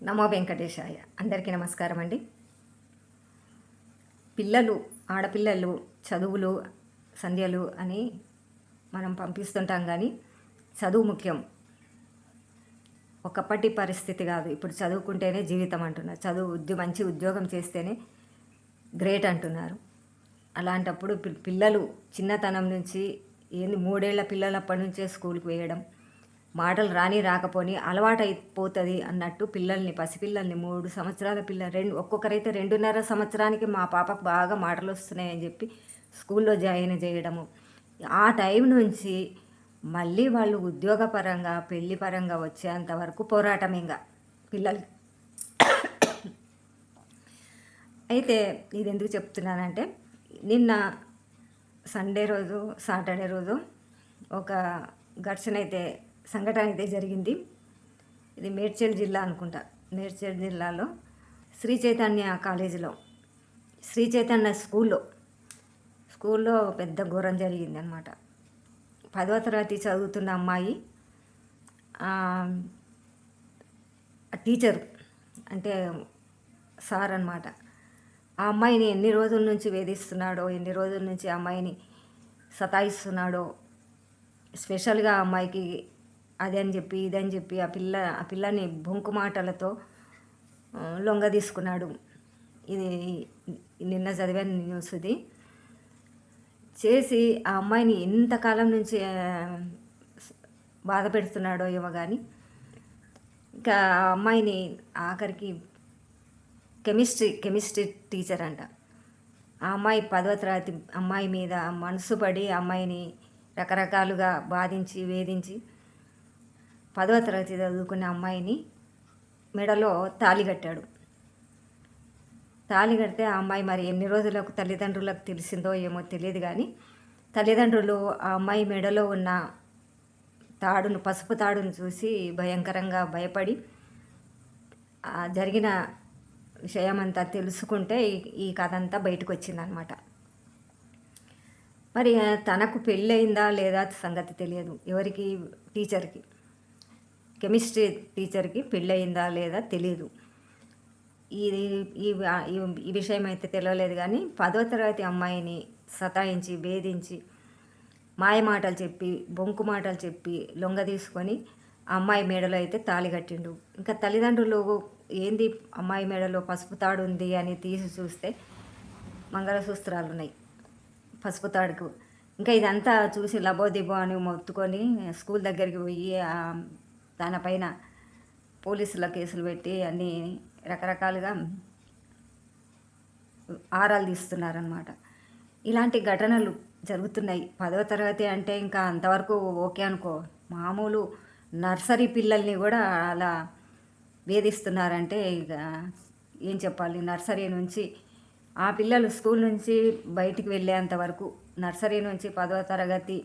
నమో వెంకటేశాయ. అందరికీ నమస్కారం అండి. పిల్లలు, ఆడపిల్లలు చదువులు, సంధ్యలు అని మనం పంపిస్తుంటాం కానీ చదువు ముఖ్యం. ఒకప్పటి పరిస్థితి కాదు. ఇప్పుడు చదువుకుంటేనే జీవితం అంటున్నారు. మంచి ఉద్యోగం చేస్తేనే గ్రేట్ అంటున్నారు. అలాంటప్పుడు పిల్లలు చిన్నతనం నుంచి ఏంది 3 ఏళ్ల పిల్లలప్పటి నుంచే స్కూల్కి వేయడం, మాటలు రాకపోని అలవాటైపోతుంది అన్నట్టు పసిపిల్లల్ని 3 సంవత్సరాల ఒక్కొక్కరైతే 2.5 సంవత్సరానికి మా పాపకు బాగా మాటలు వస్తున్నాయని చెప్పి స్కూల్లో జాయిన్ చేయడము. ఆ టైం నుంచి మళ్ళీ వాళ్ళు ఉద్యోగపరంగా పెళ్లి పరంగా వచ్చేంత వరకు పోరాటం ఇంకా పిల్లలు. అయితే ఇది ఎందుకు చెప్తున్నానంటే, నిన్న సాటర్డే రోజు ఒక సంఘటన అయితే జరిగింది. ఇది మేడ్చల్ జిల్లా అనుకుంటా. మేడ్చల్ జిల్లాలో శ్రీ చైతన్య కాలేజీలో, శ్రీ చైతన్య స్కూల్లో పెద్ద ఘోరం జరిగింది అనమాట. 10వ తరగతి చదువుతున్న అమ్మాయి, టీచరు అంటే సార్ అనమాట, ఆ అమ్మాయిని ఎన్ని రోజుల నుంచి వేధిస్తున్నాడో, ఎన్ని రోజుల నుంచి ఆ అమ్మాయిని సతాయిస్తున్నాడో, స్పెషల్గా ఆ అమ్మాయికి అదని చెప్పి ఇదని చెప్పి ఆ పిల్లని బొంకు మాటలతో లొంగ తీసుకున్నాడు. ఇది నిన్న చదివాను న్యూస్. ఇది చేసి ఆ అమ్మాయిని ఎంతకాలం నుంచి బాధ పెడుతున్నాడో ఏమో కానీ, ఇంకా ఆ అమ్మాయిని ఆఖరికి కెమిస్ట్రీ టీచర్ అంట. ఆ అమ్మాయి 10వ తరగతి అమ్మాయి మీద మనసు పడి ఆ అమ్మాయిని రకరకాలుగా బాధించి వేధించి 10వ తరగతి చదువుకున్న అమ్మాయిని మెడలో తాళి కట్టాడు. తాళి కడితే ఆ అమ్మాయి మరి ఎన్ని రోజులకు తల్లిదండ్రులకు తెలిసిందో ఏమో తెలియదు కానీ, తల్లిదండ్రులు ఆ అమ్మాయి మెడలో ఉన్న పసుపు తాడును చూసి భయంకరంగా భయపడి జరిగిన విషయమంతా తెలుసుకుంటే ఈ కథ అంతా బయటకు వచ్చిందనమాట. మరి తనకు పెళ్ళయిందా లేదా సంగతి తెలియదు ఎవరికి, టీచర్కి, కెమిస్ట్రీ టీచర్కి పెళ్ళయిందా లేదా తెలియదు. ఈ విషయం అయితే తెలియలేదు కానీ 10వ తరగతి అమ్మాయిని సతాయించి వేధించి మాయమాటలు చెప్పి బొంకు మాటలు చెప్పి లొంగ తీసుకొని ఆ అమ్మాయి మెడలో అయితే తాళి కట్టిండు. ఇంకా తల్లిదండ్రులు ఏంది అమ్మాయి మెడలో పసుపు తాడు ఉంది అని తీసి చూస్తే మంగళసూత్రాలు ఉన్నాయి పసుపు తాడుకు. ఇంకా ఇదంతా చూసి లబోదిబో అని మొత్తుకొని స్కూల్ దగ్గరికి పోయి దానిపైన పోలీసుల కేసులు పెట్టి అన్నీ రకరకాలుగా ఆరాలు తీస్తున్నారనమాట. ఇలాంటి ఘటనలు జరుగుతున్నాయి. 10వ తరగతి అంటే ఇంకా అంతవరకు ఓకే అనుకో, మామూలు నర్సరీ పిల్లల్ని కూడా అలా వేధిస్తున్నారంటే ఇక ఏం చెప్పాలి. నర్సరీ నుంచి ఆ పిల్లలు స్కూల్ నుంచి బయటికి వెళ్ళేంత వరకు, నర్సరీ నుంచి 10వ తరగతి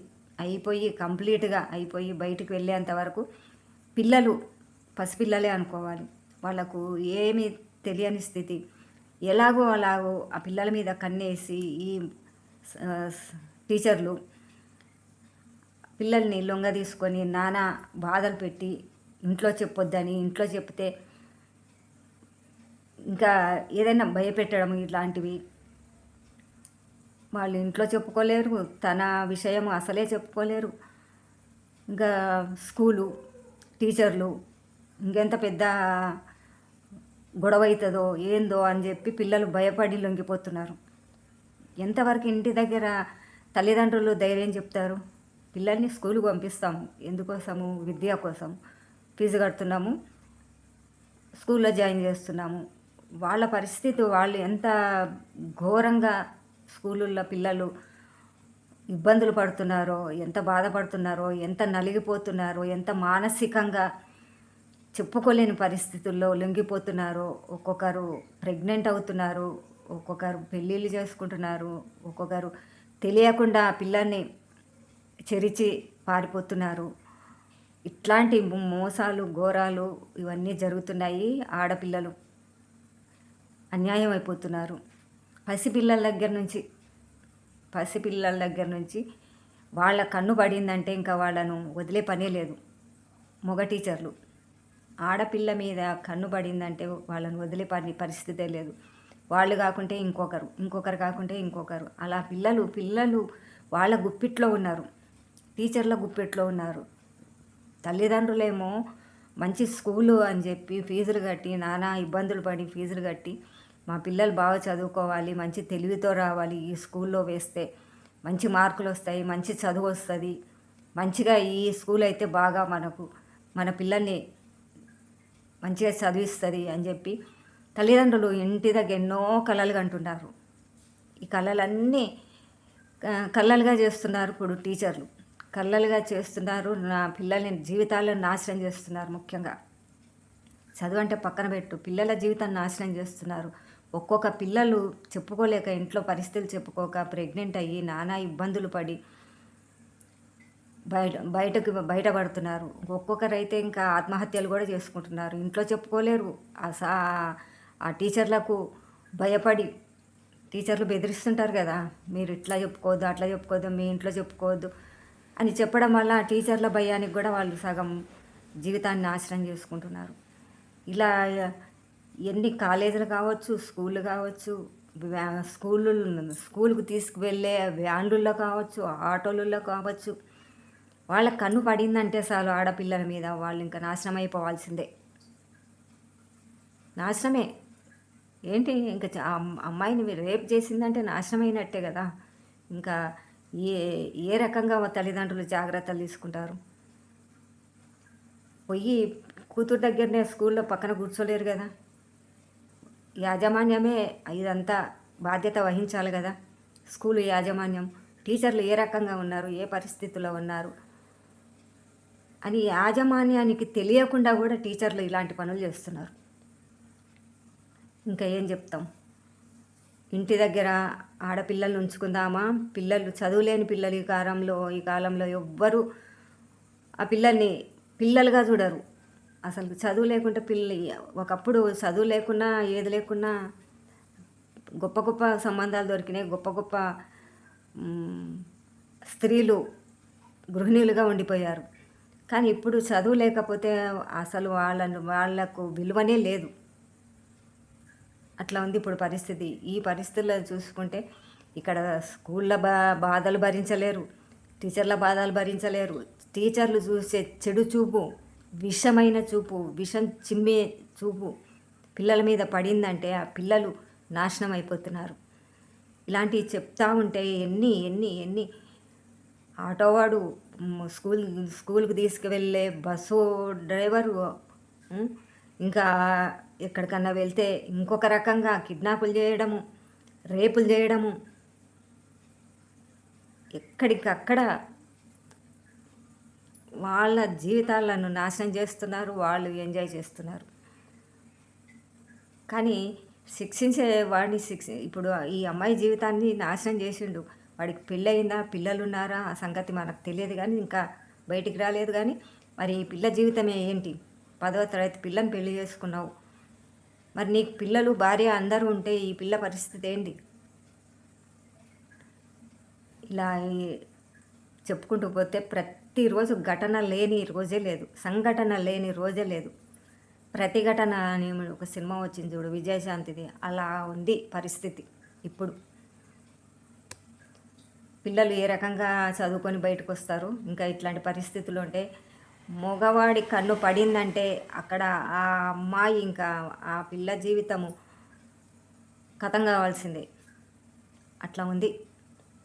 కంప్లీట్గా అయిపోయి బయటికి వెళ్ళేంత వరకు పిల్లలు పసిపిల్లలే అనుకోవాలి. వాళ్ళకు ఏమీ తెలియని స్థితి. అలాగో ఆ పిల్లల మీద కన్నేసి ఈ టీచర్లు పిల్లల్ని లొంగ తీసుకొని నానా బాధలు పెట్టి ఇంట్లో చెప్పొద్దని, ఇంట్లో చెప్తే ఇంకా ఏదైనా భయపెట్టడం, ఇట్లాంటివి వాళ్ళు ఇంట్లో చెప్పుకోలేరు, తన విషయం అసలే చెప్పుకోలేరు. ఇంకా స్కూలు టీచర్లు ఇంకెంత పెద్ద గొడవ అవుతుందో ఏందో అని చెప్పి పిల్లలు భయపడి లొంగిపోతున్నారు. ఎంతవరకు ఇంటి దగ్గర తల్లిదండ్రులు ధైర్యం చెప్తారు? పిల్లల్ని స్కూల్కి పంపిస్తాము, ఎందుకోసము? విద్య కోసం ఫీజు కడుతున్నాము, స్కూల్లో జాయిన్ చేస్తున్నాము. వాళ్ళ పరిస్థితి, వాళ్ళు ఎంత ఘోరంగా స్కూళ్ళల్లో పిల్లలు ఇబ్బందులు పడుతున్నారో, ఎంత బాధపడుతున్నారో, ఎంత నలిగిపోతున్నారో, ఎంత మానసికంగా చెప్పుకోలేని పరిస్థితుల్లో లొంగిపోతున్నారో. ఒక్కొక్కరు ప్రెగ్నెంట్ అవుతున్నారు, ఒక్కొక్కరు పెళ్ళిళ్ళు చేసుకుంటున్నారు, ఒక్కొక్కరు తెలియకుండా పిల్లల్ని చెరిచి పారిపోతున్నారు. ఇట్లాంటి మోసాలు, ఘోరాలు ఇవన్నీ జరుగుతున్నాయి. ఆడపిల్లలు అన్యాయం అయిపోతున్నారు. పసిపిల్లల దగ్గర నుంచి వాళ్ళ కన్ను పడిందంటే ఇంకా వాళ్ళను వదిలే పనే లేదు. మగ టీచర్లు ఆడపిల్ల మీద కన్ను పడిందంటే వాళ్ళని వదిలే పరిస్థితే లేదు. వాళ్ళు కాకుంటే ఇంకొకరు, ఇంకొకరు కాకుంటే ఇంకొకరు. అలా పిల్లలు వాళ్ళ గుప్పిట్లో ఉన్నారు. టీచర్ల గుప్పిట్లో ఉన్నారు. తల్లిదండ్రులేమో మంచి స్కూలు అని చెప్పి ఫీజులు కట్టి నానా ఇబ్బందులు పడి ఫీజులు కట్టి మా పిల్లలు బాగా చదువుకోవాలి, మంచి తెలివితో రావాలి, ఈ స్కూల్లో వేస్తే మంచి మార్కులు వస్తాయి, మంచి చదువు వస్తుంది, మంచిగా ఈ స్కూల్ అయితే బాగా మన పిల్లల్ని మంచిగా చదివిస్తుంది అని చెప్పి తల్లిదండ్రులు ఇంటి దగ్గర ఎన్నో కలలు కంటున్నారు. ఈ కలలన్నీ కళ్ళలుగా చేస్తున్నారు ఇప్పుడు టీచర్లు. కళ్ళలుగా చేస్తున్నారు, నా పిల్లల్ని జీవితాలను నాశనం చేస్తున్నారు. ముఖ్యంగా చదువు అంటే పక్కన పెట్టు, పిల్లల జీవితాన్ని నాశనం చేస్తున్నారు. ఒక్కొక్క పిల్లలు చెప్పుకోలేక, ఇంట్లో పరిస్థితులు చెప్పుకోక ప్రెగ్నెంట్ అయ్యి నానా ఇబ్బందులు పడి బయటపడుతున్నారు. ఒక్కొక్కరైతే ఇంకా ఆత్మహత్యలు కూడా చేసుకుంటున్నారు. ఇంట్లో చెప్పుకోలేరు. ఆ టీచర్లకు భయపడి, టీచర్లు బెదిరిస్తుంటారు కదా, మీరు ఇట్లా చెప్పుకోవద్దు, అట్లా చెప్పుకోవద్దు, మీ ఇంట్లో చెప్పుకోవద్దు అని చెప్పడం వల్ల ఆ టీచర్ల భయానికి కూడా వాళ్ళు సగం జీవితాన్ని నాశనం చేసుకుంటున్నారు. ఇలా ఎన్ని కాలేజీలు కావచ్చు, స్కూళ్ళు కావచ్చు, స్కూలుకు తీసుకువెళ్ళే వ్యాన్లలో కావచ్చు, ఆటోలలో కావచ్చు, వాళ్ళ కన్ను పడిందంటే చాలు ఆడపిల్లల మీద వాళ్ళు ఇంకా నాశనం అయిపోవాల్సిందే. నాశనమే. ఏంటి ఇంకా అమ్మాయిని రేప్ చేసిందంటే నాశనమైనట్టే కదా. ఇంకా ఏ రకంగా తల్లిదండ్రులు జాగ్రత్తలు తీసుకుంటారు? పోయి కూతురు దగ్గరనే స్కూల్లో పక్కన కూర్చోలేరు కదా. యాజమాన్యమే ఇదంతా బాధ్యత వహించాలి కదా. స్కూలు యాజమాన్యం, టీచర్లు ఏ రకంగా ఉన్నారు, ఏ పరిస్థితుల్లో ఉన్నారు అని యాజమాన్యానికి తెలియకుండా కూడా టీచర్లు ఇలాంటి పనులు చేస్తున్నారు. ఇంకా ఏం చెప్తాం? ఇంటి దగ్గర ఆడపిల్లల్ని ఉంచుకుందామా? చదువులేని పిల్లలు ఈ కాలంలో ఎవ్వరూ ఆ పిల్లల్ని పిల్లలుగా చూడరు. అసలు చదువు లేకుంటే ఒకప్పుడు చదువు లేకున్నా ఏది లేకున్నా గొప్ప గొప్ప సంబంధాలు దొరికినాయి. గొప్ప గొప్ప స్త్రీలు గృహిణులుగా ఉండిపోయారు. కానీ ఇప్పుడు చదువు లేకపోతే అసలు వాళ్లకు విలువనే లేదు. అట్లా ఉంది ఇప్పుడు పరిస్థితి. ఈ పరిస్థితుల్లో చూసుకుంటే ఇక్కడ స్కూళ్ళ బాధలు భరించలేరు, టీచర్ల బాధలు భరించలేరు. టీచర్లు చూసే చెడు చూపు, విషమైన చూపు, విషం చిమ్మే చూపు పిల్లల మీద పడిందంటే ఆ పిల్లలు నాశనం అయిపోతున్నారు. ఇలాంటివి చెప్తా ఉంటే ఎన్ని ఆటోవాడు, స్కూల్కి తీసుకువెళ్ళే బస్సు డ్రైవరు, ఇంకా ఎక్కడికన్నా వెళ్తే ఇంకొక రకంగా కిడ్నాపులు చేయడము, రేపులు చేయడము, ఎక్కడికక్కడ వాళ్ళ జీవితాలను నాశనం చేస్తున్నారు. వాళ్ళు ఎంజాయ్ చేస్తున్నారు. కానీ శిక్షించే వాడిని ఇప్పుడు ఈ అమ్మాయి జీవితాన్ని నాశనం చేసిండు. వాడికి పెళ్ళయిందా, పిల్లలు ఉన్నారా, ఆ సంగతి మనకు తెలియదు. కానీ ఇంకా బయటికి రాలేదు. కానీ మరి ఈ పిల్ల జీవితమే ఏంటి? 10వ తరగతి పిల్లని పెళ్లి చేసుకున్నావు, మరి నీకు పిల్లలు, భార్య అందరూ ఉంటే ఈ పిల్ల పరిస్థితి ఏంటి? ఇలా చెప్పుకుంటూ పోతే ప్రతిరోజు ఘటన లేని రోజే లేదు, సంఘటన లేని రోజే లేదు. ప్రతిఘటన అని ఒక సినిమా వచ్చింది చూడు, విజయశాంతిది. అలా ఉంది పరిస్థితి ఇప్పుడు. పిల్లలు ఏ రకంగా చదువుకొని బయటకు వస్తారు? ఇంకా ఇట్లాంటి పరిస్థితులు ఉంటే మగవాడి కన్ను పడిందంటే అక్కడ ఆ అమ్మాయి, ఇంకా ఆ పిల్ల జీవితము కథం కావాల్సిందే. అట్లా ఉంది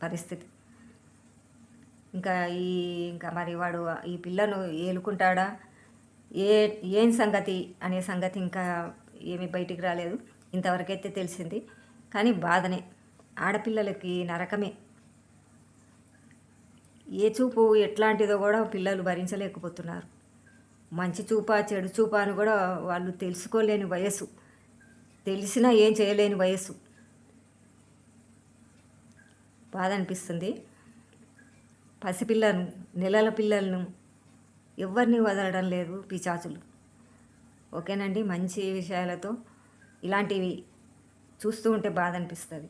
పరిస్థితి. ఇంకా మరి వాడు ఈ పిల్లను ఏలుకుంటాడా, ఏం సంగతి అనే సంగతి ఇంకా ఏమీ బయటికి రాలేదు. ఇంతవరకైతే తెలిసింది. కానీ బాధనే, ఆడపిల్లలకి నరకమే. ఏ చూపు ఎట్లాంటిదో కూడా పిల్లలు భరించలేకపోతున్నారు. మంచి చూపా చెడు చూపా అని కూడా వాళ్ళు తెలుసుకోలేని వయసు, తెలిసినా ఏం చేయలేని వయసు. బాధ అనిపిస్తుంది. పసిపిల్లను, నెలల పిల్లలను ఎవరిని వదలడం లేదు పిశాచులు. ఓకేనండి, మంచి విషయాలతో ఇలాంటివి చూస్తూ ఉంటే బాధ అనిపిస్తుంది.